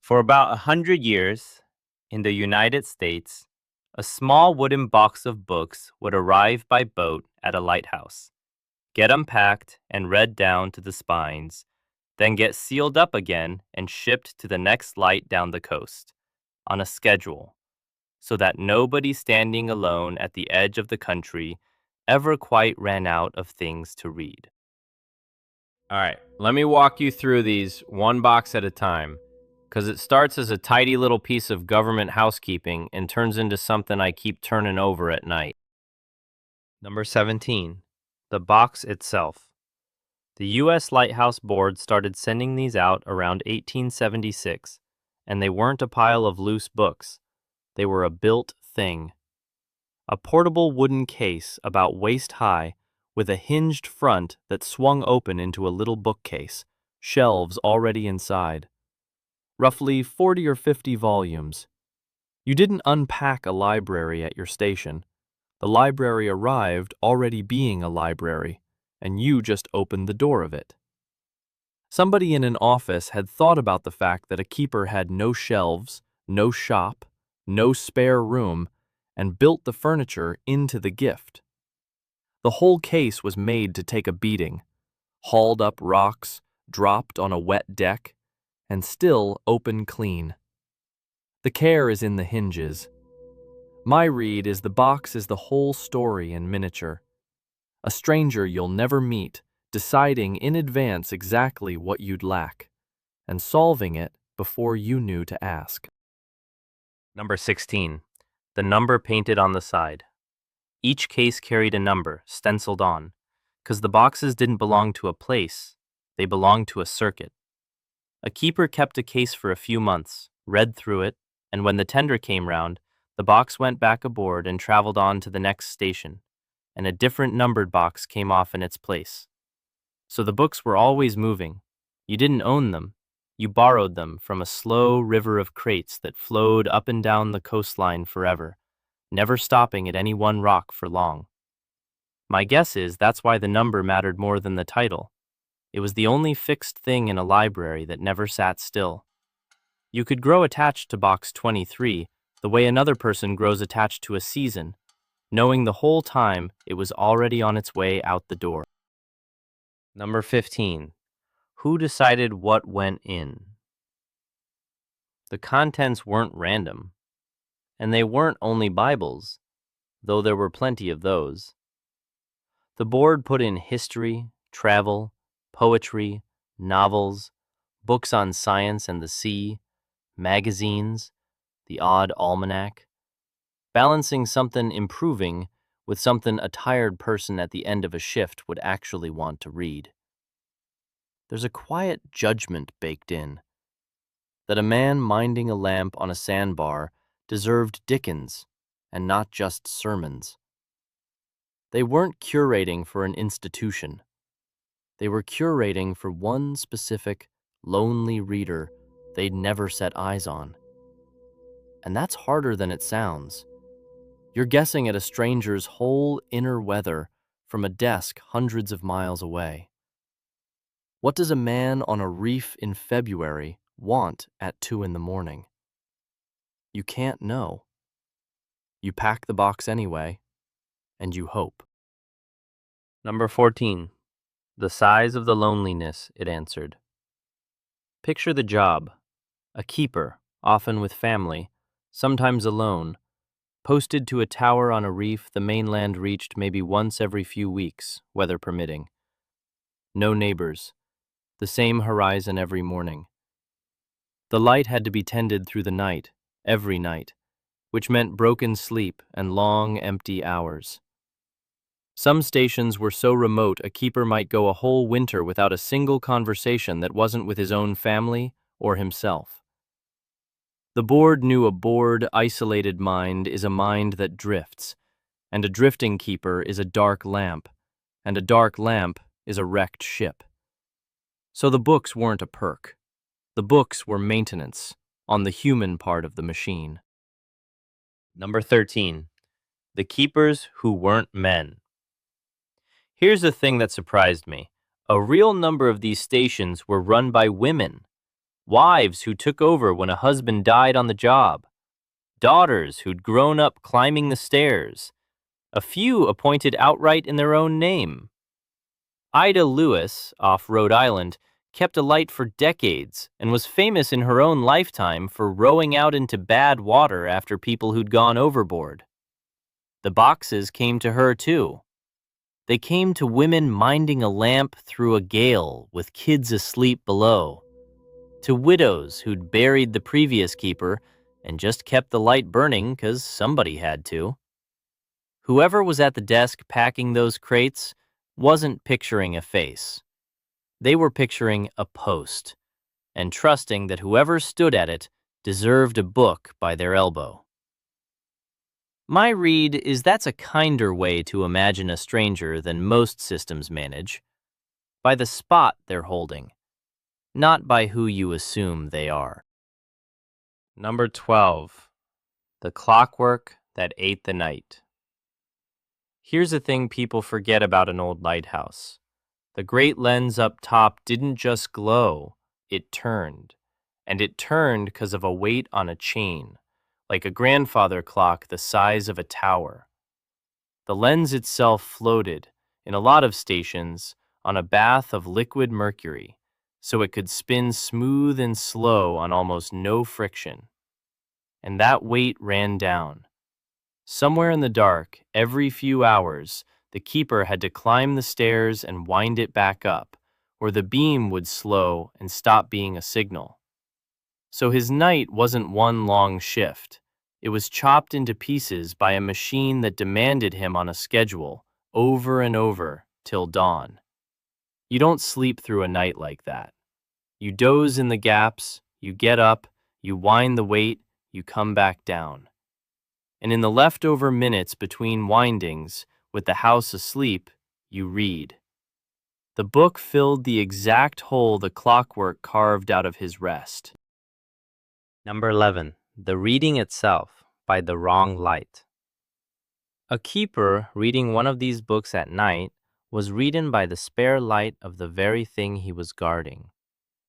For about 100 years, in the United States, a small wooden box of books would arrive by boat at a lighthouse, get unpacked and read down to the spines, then get sealed up again and shipped to the next light down the coast, on a schedule, so that nobody standing alone at the edge of the country ever quite ran out of things to read. All right, let me walk you through these one box at a time, because it starts as a tidy little piece of government housekeeping and turns into something I keep turning over at night. Number 17, the box itself. The U.S. Lighthouse Board started sending these out around 1876, and they weren't a pile of loose books. They were a built thing. A portable wooden case about waist high with a hinged front that swung open into a little bookcase, shelves already inside. Roughly 40 or 50 volumes. You didn't unpack a library at your station. The library arrived already being a library, and you just opened the door of it. Somebody in an office had thought about the fact that a keeper had no shelves, no shop, no spare room, and built the furniture into the gift. The whole case was made to take a beating, hauled up rocks, dropped on a wet deck, and still open clean. The care is in the hinges. My read is the box is the whole story in miniature. A stranger you'll never meet, deciding in advance exactly what you'd lack, and solving it before you knew to ask. Number 16, the number painted on the side. Each case carried a number, stenciled on, because the boxes didn't belong to a place, they belonged to a circuit. A keeper kept a case for a few months, read through it, and when the tender came round, the box went back aboard and traveled on to the next station, and a different numbered box came off in its place. So the books were always moving. You didn't own them. You borrowed them from a slow river of crates that flowed up and down the coastline forever, never stopping at any one rock for long. My guess is that's why the number mattered more than the title. It was the only fixed thing in a library that never sat still. You could grow attached to box 23 the way another person grows attached to a season, knowing the whole time it was already on its way out the door. Number 15. Who decided what went in? The contents weren't random. And they weren't only Bibles, though there were plenty of those. The board put in history, travel, poetry, novels, books on science and the sea, magazines, the odd almanac, balancing something improving with something a tired person at the end of a shift would actually want to read. There's a quiet judgment baked in, that a man minding a lamp on a sandbar deserved Dickens, and not just sermons. They weren't curating for an institution. They were curating for one specific, lonely reader they'd never set eyes on. And that's harder than it sounds. You're guessing at a stranger's whole inner weather from a desk hundreds of miles away. What does a man on a reef in February want at 2 a.m? You can't know. You pack the box anyway, and you hope. Number 14. The size of the loneliness, it answered. Picture the job. A keeper, often with family, sometimes alone, posted to a tower on a reef the mainland reached maybe once every few weeks, weather permitting. No neighbors. The same horizon every morning. The light had to be tended through the night, every night, which meant broken sleep and long, empty hours. Some stations were so remote a keeper might go a whole winter without a single conversation that wasn't with his own family or himself. The board knew a bored, isolated mind is a mind that drifts, and a drifting keeper is a dark lamp, and a dark lamp is a wrecked ship. So the books weren't a perk. The books were maintenance on the human part of the machine. Number 13. The keepers who weren't men. Here's the thing that surprised me. A real number of these stations were run by women. wives who took over when a husband died on the job, daughters who'd grown up climbing the stairs, a few appointed outright in their own name. Ida Lewis, off Rhode Island, kept a light for decades and was famous in her own lifetime for rowing out into bad water after people who'd gone overboard. The boxes came to her too. They came to women minding a lamp through a gale with kids asleep below, to widows who'd buried the previous keeper and just kept the light burning 'cause somebody had to. Whoever was at the desk packing those crates wasn't picturing a face. They were picturing a post and trusting that whoever stood at it deserved a book by their elbow. My read is that's a kinder way to imagine a stranger than most systems manage, by the spot they're holding, not by who you assume they are. Number 12. The clockwork that ate the night. Here's a thing people forget about an old lighthouse. The great lens up top didn't just glow, it turned. And it turned because of a weight on a chain, like a grandfather clock the size of a tower. The lens itself floated, in a lot of stations, on a bath of liquid mercury, so it could spin smooth and slow on almost no friction. And that weight ran down. Somewhere in the dark, every few hours, the keeper had to climb the stairs and wind it back up, or the beam would slow and stop being a signal. So his night wasn't one long shift. It was chopped into pieces by a machine that demanded him on a schedule, over and over, till dawn. You don't sleep through a night like that. You doze in the gaps, you get up, you wind the weight, you come back down. And in the leftover minutes between windings, with the house asleep, you read. The book filled the exact hole the clockwork carved out of his rest. Number 11. The Reading Itself by the Wrong Light. A keeper reading one of these books at night was reading by the spare light of the very thing he was guarding,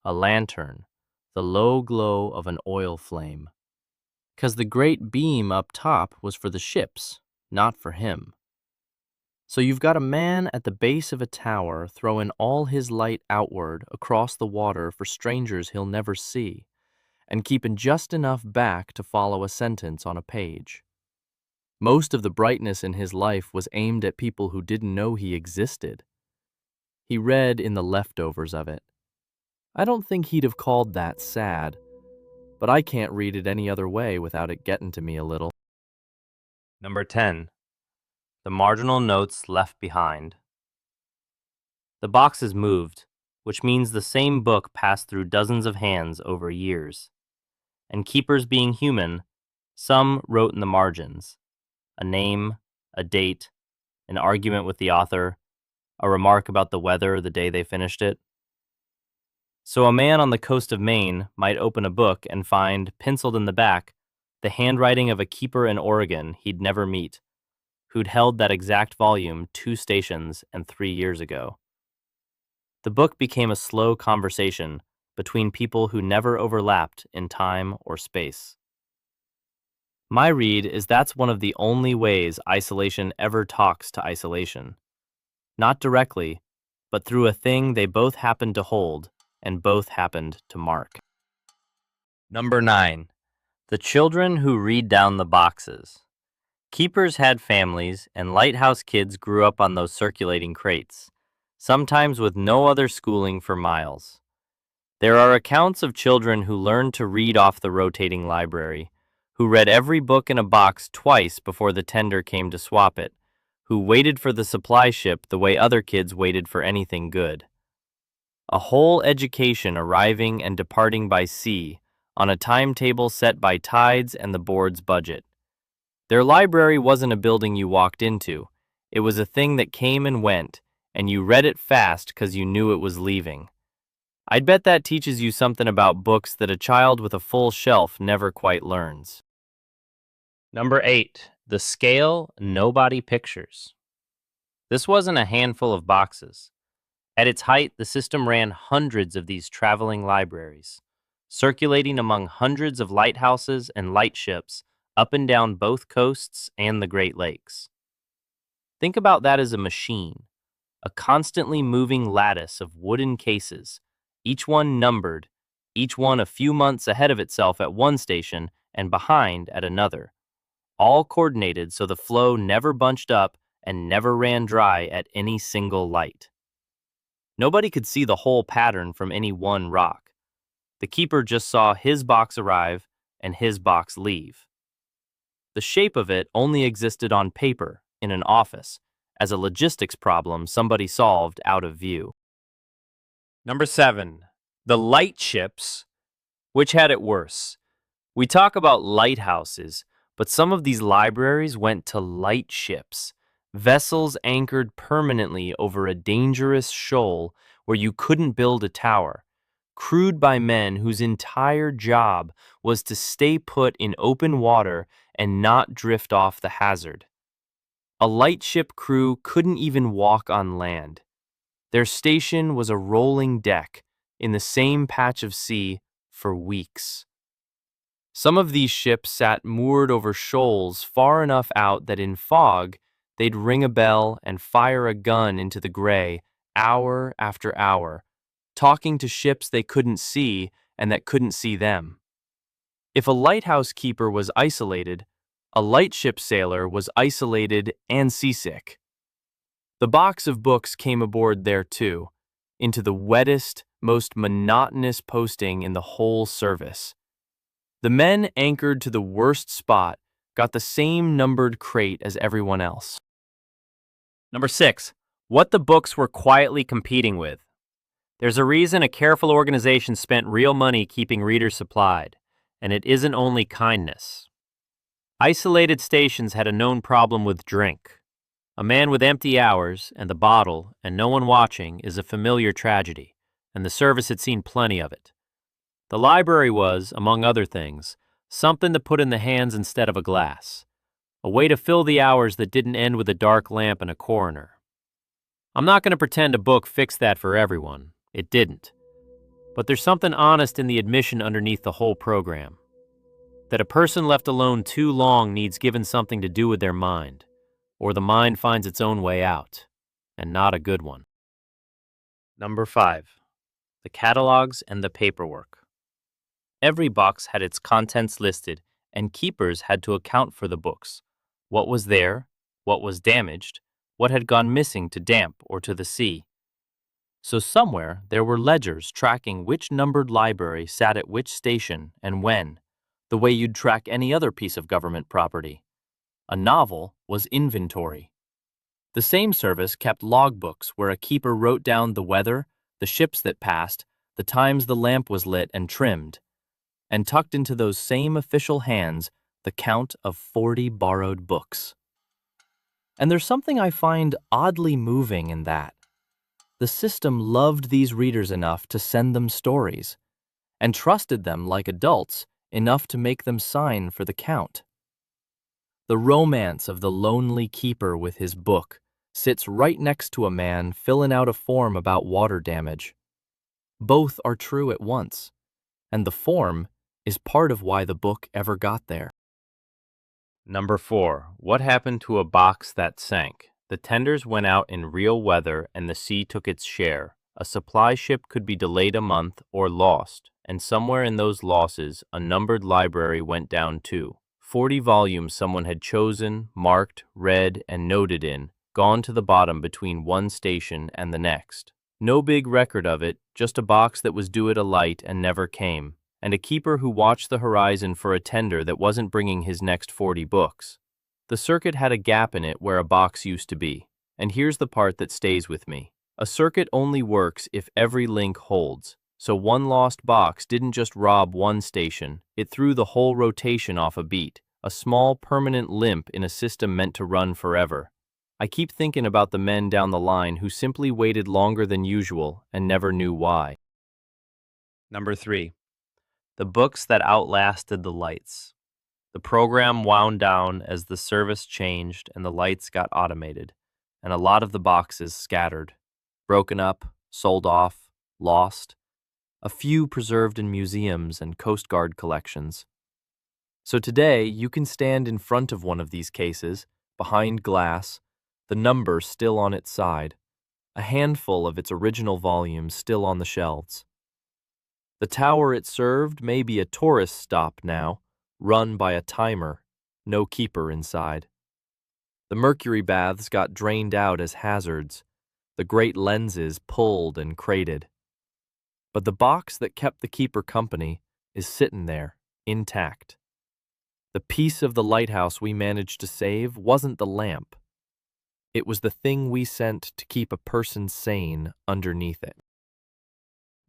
a lantern, the low glow of an oil flame. 'Cause the great beam up top was for the ships, not for him. So you've got a man at the base of a tower throwing all his light outward across the water for strangers he'll never see, and keeping just enough back to follow a sentence on a page. Most of the brightness in his life was aimed at people who didn't know he existed. He read in the leftovers of it. I don't think he'd have called that sad, but I can't read it any other way without it getting to me a little. Number 10. The Marginal Notes Left Behind. The boxes moved, which means the same book passed through dozens of hands over years. And keepers being human, some wrote in the margins. A name, a date, an argument with the author, a remark about the weather the day they finished it. So a man on the coast of Maine might open a book and find, penciled in the back, the handwriting of a keeper in Oregon he'd never meet, who'd held that exact volume 2 stations and 3 years ago. The book became a slow conversation between people who never overlapped in time or space. My read is that's one of the only ways isolation ever talks to isolation. Not directly, but through a thing they both happened to hold and both happened to mark. Number 9. The Children Who Read Down the Boxes. Keepers had families, and lighthouse kids grew up on those circulating crates, sometimes with no other schooling for miles. There are accounts of children who learned to read off the rotating library, who read every book in a box twice before the tender came to swap it, who waited for the supply ship the way other kids waited for anything good. A whole education arriving and departing by sea, on a timetable set by tides and the board's budget. Their library wasn't a building you walked into. It was a thing that came and went, and you read it fast because you knew it was leaving. I'd bet that teaches you something about books that a child with a full shelf never quite learns. Number 8. The Scale Nobody Pictures. This wasn't a handful of boxes. At its height, the system ran hundreds of these traveling libraries. circulating among hundreds of lighthouses and lightships up and down both coasts and the Great Lakes. Think about that as a machine, a constantly moving lattice of wooden cases, each one numbered, each one a few months ahead of itself at one station and behind at another, all coordinated so the flow never bunched up and never ran dry at any single light. Nobody could see the whole pattern from any one rock. The keeper just saw his box arrive and his box leave. The shape of it only existed on paper, in an office, as a logistics problem somebody solved out of view. Number 7. The lightships, which had it worse. We talk about lighthouses, but some of these libraries went to lightships, vessels anchored permanently over a dangerous shoal where you couldn't build a tower, crewed by men whose entire job was to stay put in open water and not drift off the hazard. A lightship crew couldn't even walk on land. Their station was a rolling deck in the same patch of sea for weeks. Some of these ships sat moored over shoals far enough out that in fog, they'd ring a bell and fire a gun into the gray hour after hour, talking to ships they couldn't see and that couldn't see them. If a lighthouse keeper was isolated, a lightship sailor was isolated and seasick. The box of books came aboard there too, into the wettest, most monotonous posting in the whole service. The men anchored to the worst spot got the same numbered crate as everyone else. Number 6. What the books were quietly competing with. There's a reason a careful organization spent real money keeping readers supplied, and it isn't only kindness. Isolated stations had a known problem with drink. A man with empty hours and the bottle and no one watching is a familiar tragedy, and the service had seen plenty of it. The library was, among other things, something to put in the hands instead of a glass, a way to fill the hours that didn't end with a dark lamp and a coroner. I'm not going to pretend a book fixed that for everyone. It didn't. But there's something honest in the admission underneath the whole program. That a person left alone too long needs given something to do with their mind, or the mind finds its own way out, and not a good one. Number 5. The catalogs and the paperwork. Every box had its contents listed, and keepers had to account for the books. What was there, what was damaged, what had gone missing to damp or to the sea. So somewhere there were ledgers tracking which numbered library sat at which station and when, the way you'd track any other piece of government property. A novel was inventory. The same service kept logbooks where a keeper wrote down the weather, the ships that passed, the times the lamp was lit and trimmed, and tucked into those same official hands the count of 40 borrowed books. And there's something I find oddly moving in that. The system loved these readers enough to send them stories, and trusted them like adults enough to make them sign for the count. The romance of the lonely keeper with his book sits right next to a man filling out a form about water damage. Both are true at once, and the form is part of why the book ever got there. Number 4. What happened to a box that sank? The tenders went out in real weather and the sea took its share. A supply ship could be delayed a month or lost, and somewhere in those losses, a numbered library went down too. 40 volumes someone had chosen, marked, read, and noted in, gone to the bottom between one station and the next. No big record of it, just a box that was due at a light and never came, and a keeper who watched the horizon for a tender that wasn't bringing his next 40 books. The circuit had a gap in it where a box used to be, and here's the part that stays with me. A circuit only works if every link holds, so one lost box didn't just rob one station, it threw the whole rotation off a beat, a small permanent limp in a system meant to run forever. I keep thinking about the men down the line who simply waited longer than usual and never knew why. Number 3. The books that outlasted the lights. The program wound down as the service changed and the lights got automated, and a lot of the boxes scattered, broken up, sold off, lost. a few preserved in museums and Coast Guard collections. So today, you can stand in front of one of these cases, behind glass, the number still on its side, a handful of its original volumes still on the shelves. The tower it served may be a tourist stop now, run by a timer, no keeper inside. The mercury baths got drained out as hazards, the great lenses pulled and crated. But the box that kept the keeper company is sitting there, intact. The piece of the lighthouse we managed to save wasn't the lamp. It was the thing we sent to keep a person sane underneath it.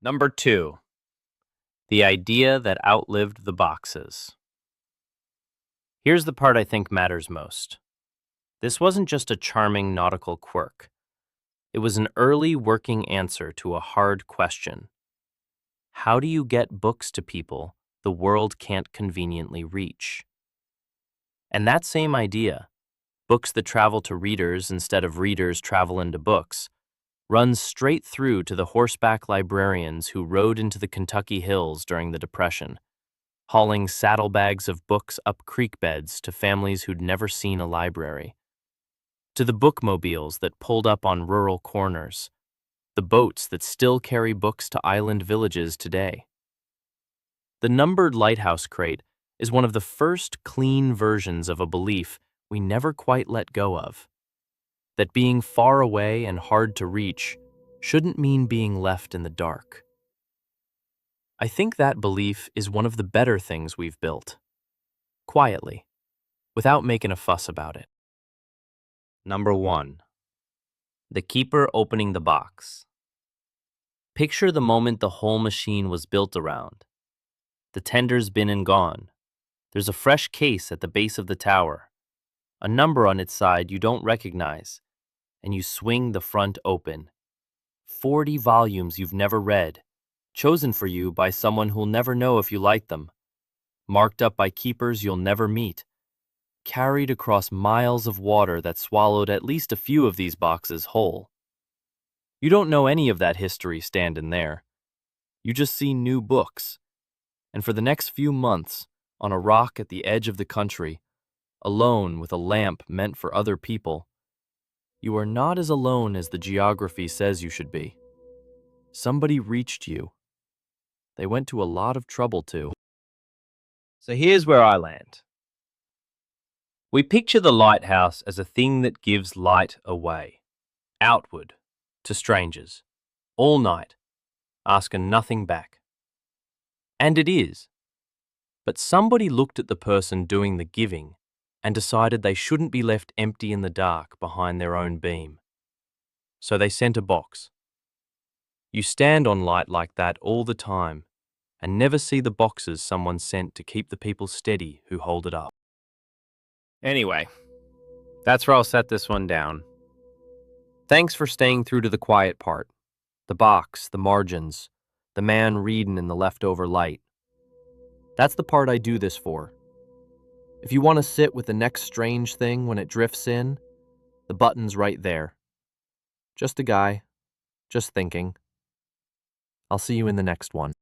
Number 2. The idea that outlived the boxes. Here's the part I think matters most. This wasn't just a charming nautical quirk. It was an early working answer to a hard question. How do you get books to people the world can't conveniently reach? And that same idea, books that travel to readers instead of readers travel into books, runs straight through to the horseback librarians who rode into the Kentucky hills during the Depression, hauling saddlebags of books up creek beds to families who'd never seen a library, to the bookmobiles that pulled up on rural corners, the boats that still carry books to island villages today. The numbered lighthouse crate is one of the first clean versions of a belief we never quite let go of, that being far away and hard to reach shouldn't mean being left in the dark. I think that belief is one of the better things we've built, quietly, without making a fuss about it. Number 1. The keeper opening the box. Picture the moment the whole machine was built around. The tender's been and gone. There's a fresh case at the base of the tower, a number on its side you don't recognize, and you swing the front open. 40 volumes you've never read, chosen for you by someone who'll never know if you like them, marked up by keepers you'll never meet, carried across miles of water that swallowed at least a few of these boxes whole. You don't know any of that history standing there. You just see new books. And for the next few months, on a rock at the edge of the country, alone with a lamp meant for other people, you are not as alone as the geography says you should be. Somebody reached you. They went to a lot of trouble too. So here's where I land. We picture the lighthouse as a thing that gives light away, outward, to strangers, all night, asking nothing back. And it is. But somebody looked at the person doing the giving and decided they shouldn't be left empty in the dark behind their own beam. So they sent a box. You stand on light like that all the time and never see the boxes someone sent to keep the people steady who hold it up. Anyway, that's where I'll set this one down. Thanks for staying through to the quiet part. The box, the margins, the man reading in the leftover light. That's the part I do this for. If you want to sit with the next strange thing when it drifts in, the button's right there. Just a guy, just thinking. I'll see you in the next one.